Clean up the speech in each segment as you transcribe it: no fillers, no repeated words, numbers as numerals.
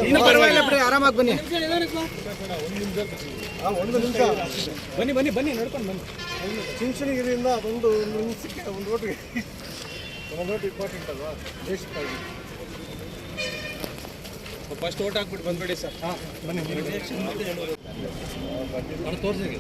ಇನ್ನು ಪರವಾಗಿಲ್ಲ ಬಿಡಿ, ಆರಾಮಾಗಿ ಬನ್ನಿ. ಬನ್ನಿ ಬನ್ನಿ ಬನ್ನಿ ನೋಡ್ಕೊಂಡು ಬನ್ನಿ. ಚಿಂಚನಗಿರಿಯಿಂದ ಒಂದು ನಿಮಿಷಕ್ಕೆ ಒಂದು ಓಟಿಗೆ ಇಂಪಾರ್ಟೆಂಟ್ ಅಲ್ವಾ ದೇಶಕ್ಕಾಗಿ. ಫಸ್ಟ್ ಓಟ್ ಹಾಕ್ಬಿಟ್ಟು ಬಂದ್ಬಿಡಿ ಸರ್. ಹಾಂ ಬನ್ನಿ ತೋರಿಸಿ.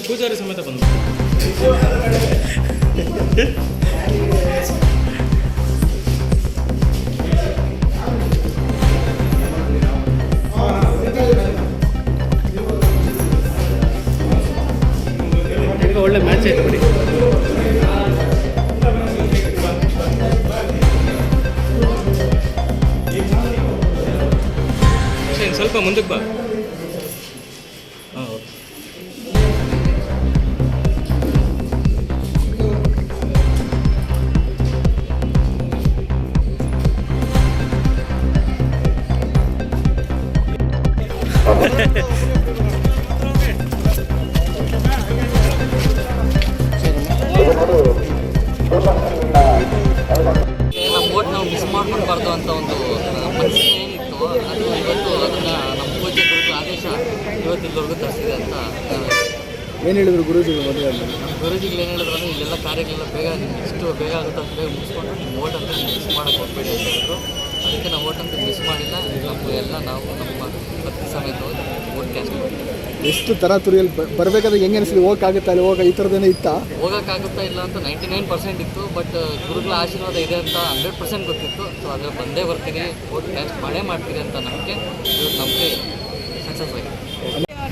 ಪೂಜಾರಿ ಸಮೇತ ಬಂದು ಒಳ್ಳೆ ಮ್ಯಾಚ್ ಆಯ್ತು ಬಿಡಿ. ಸ್ವಲ್ಪ ಮುಂದಕ್ಕೆ ಬಾ. ಹಾಂ ನಮ್ಮ ಓಟ್ ನಾವು ಮಿಸ್ ಮಾಡ್ಕೊಳ್ಬಾರ್ದು ಅಂತ ಒಂದು ಪರಿಸ್ಥಿತಿ ಏನಿತ್ತು, ಅದು ಇವತ್ತು ಅದನ್ನು ನಮ್ಮ ಪೂಜ್ಯಗಳ ಆದೇಶ ಇವತ್ತು ಇಲ್ಲಿವರೆಗೂ ತರಿಸಿದೆ ಅಂತ. ಏನು ಹೇಳಿದ್ರು ಗುರೂಜಿಗಳು ಮದುವೆ? ನಮ್ಮ ಗುರೂಜಿಗಳು ಏನು ಹೇಳಿದ್ರು ಅಂದರೆ ಇಲ್ಲೆಲ್ಲ ಕಾರ್ಯಗಳೆಲ್ಲ ಬೇಗ ಎಷ್ಟು ಬೇಗ ಆಗುತ್ತೆ ಅಷ್ಟು ಬೇಗ ಮುಗಿಸ್ಕೊಂಡು ನಿಮ್ಮ ಓಟ್ ಅಂತ ಮಿಸ್ ಮಾಡೋಕ್ಕೆ ಹೋಗ್ಬೇಡಿ ಅಂತ ಹೇಳಿದ್ರು. ಅದಕ್ಕೆ ನಾವು ಓಟ್ ಅಂತ ಮಿಸ್ ಮಾಡಿಲ್ಲ. ಎಲ್ಲ ನಾವು ನಮ್ಮ ಪತ್ನಿ ಸಮೇತ ಓಟ್ ಕ್ಯಾಸ್ಟ್ ಮಾಡಿದ್ವಿ. ಎಷ್ಟು ತರಾತುರಿಯಲ್ಲಿ ಬರಬೇಕಾದ್ರೆ ಹೆಂಗೆ ಅನಿಸ್ಲಿ? ಹೋಗೋಕ್ಕಾಗುತ್ತಾ ಇಲ್ಲ? ಈ ಥರದ್ದೇನೇ ಇತ್ತಾ? ಹೋಗೋಕ್ಕಾಗುತ್ತಾ ಇಲ್ಲ ಅಂತ 99% ಇತ್ತು. ಬಟ್ ಗುರುಗಳ ಆಶೀರ್ವಾದ ಇದೆ ಅಂತ 100% ಗೊತ್ತಿತ್ತು. ಸೊ ಅದ್ರ ಬಂದೇ ಬರ್ತೀರಿ, ಓಟ್ ಕ್ಯಾಸ್ಟ್ ಮಾಡೇ ಮಾಡ್ತೀರಿ ಅಂತ ನಮಗೆ ಇವತ್ತು ನಮಗೆ ಸಕ್ಸಸ್ ಆಗಿದೆ.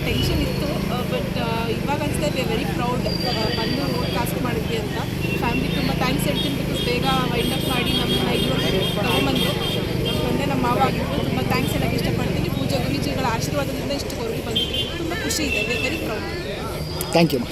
ಟೆನ್ಷನ್ ಇತ್ತು, ಬಟ್ ಇವಾಗ ಅನಿಸ್ತಾ ಇದೆ ವೆರಿ ಪ್ರೌಡ್ ಬಂದು ಓಟ್ ಕಾಸ್ಟ್ ಮಾಡಿದ್ವಿ ಅಂತ. ಫ್ಯಾಮಿಲಿ ತುಂಬ ಥ್ಯಾಂಕ್ಸ್ ಹೇಳ್ತೀನಿ, ಬಿಕಾಸ್ ಬೇಗ ವೈಂಡ್ ಅಪ್ ಮಾಡಿ ನಮ್ಮನ್ನ ಇಲ್ಲಿವರೆಗೂ ತಗೊಂಬಂದರು. ನಮ್ಮ ತಂದೆ ನಮ್ಮ ಮಾವ ಆಗಿರ್ಬೋದು, ತುಂಬ ಥ್ಯಾಂಕ್ಸ್ ಹೇಳೋಕ್ಕೆ ಇಷ್ಟಪಡ್ತೀನಿ. ಪೂಜಾ ಗುರೂಜಿಗಳ ಆಶೀರ್ವಾದದಿಂದ ಇಷ್ಟು ಹೊರಗೆ ಬಂದಿದ್ದೀವಿ, ತುಂಬ ಖುಷಿ ಇದೆ. Very proud. Thank you.